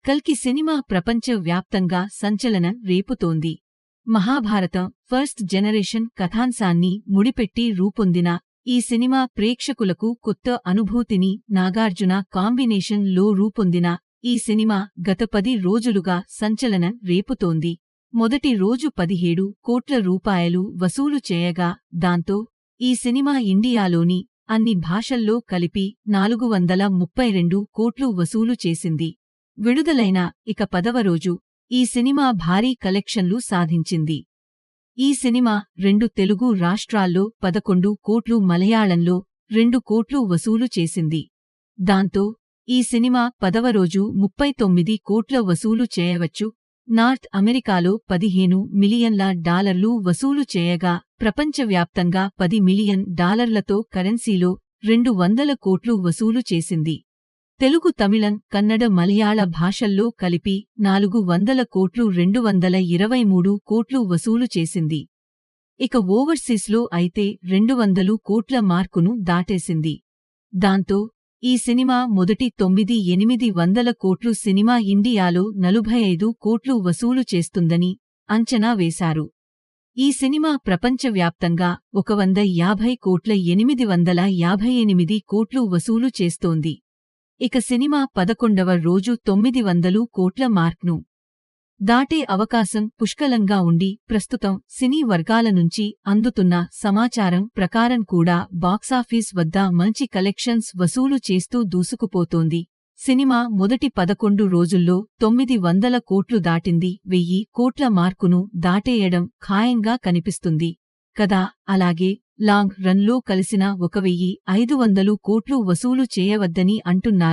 కల్కి సినిమా ప్రపంచ వ్యాప్తంగా సంచలనం రేపుతోంది. మహాభారతం ఫస్ట్ జనరేషన్ కథాంశాన్ని ముడిపెట్టి రూపొందిన ఈ సినిమా ప్రేక్షకులకు కొత్త అనుభూతిని నాగార్జున కాంబినేషన్ లో రూపొందిన ఈ సినిమా గత 10 రోజులుగా సంచలనం రేపుతోంది. మొదటి రోజు 17 కోట్ల రూపాయలు వసూలు చేయగా, దాంతో ఈ సినిమా ఇండియాలోని అన్ని భాషల్లో కలిపి 432 కోట్లు వసూలు చేసింది. విడుదలైన ఇక 10వ రోజు ఈ సినిమా భారీ కలెక్షన్లు సాధించింది. ఈ సినిమా 2 తెలుగు రాష్ట్రాల్లో 11 కోట్లు, మలయాళంలో 2 కోట్లు వసూలు చేసింది. దాంతో ఈ సినిమా 10వ రోజు 39 కోట్ల వసూలు చేయవచ్చు. నార్త్ అమెరికాలో $15 మిలియన్ల వసూలు చేయగా, ప్రపంచవ్యాప్తంగా $10 మిలియన్ కరెన్సీలో 200 కోట్లు వసూలు చేసింది. తెలుగు, తమిళం, కన్నడ, మలయాళ భాషల్లో కలిపి 400 కోట్లు, 223 కోట్లు వసూలు చేసింది. ఇక ఓవర్సీస్లో అయితే 200 కోట్ల మార్కును దాటేసింది. దాంతో ఈ సినిమా మొదటి 800 కోట్లు సినిమా ఇండియాలో 45 కోట్లు వసూలు చేస్తుందని అంచనా వేశారు. ఈ సినిమా ప్రపంచవ్యాప్తంగా 150 కోట్ల 858 కోట్లు వసూలు చేస్తోంది. ఇక సినిమా 11వ రోజు 900 కోట్ల మార్క్ను దాటే అవకాశం పుష్కలంగా ఉండి, ప్రస్తుతం సినీ వర్గాల నుంచి అందుతున్న సమాచారం ప్రకారం కూడా బాక్సాఫీస్ వద్ద మంచి కలెక్షన్స్ వసూలు చేస్తూ దూసుకుపోతోంది. సినిమా మొదటి 11 రోజుల్లో 900 కోట్లు దాటింది. 1000 కోట్ల మార్కును దాటేయడం ఖాయంగా కనిపిస్తుంది కదా. అలాగే లాంగ్ రన్లో కలిసిన 1500 కోట్లు వసూలు చేయవద్దని అంటున్నారు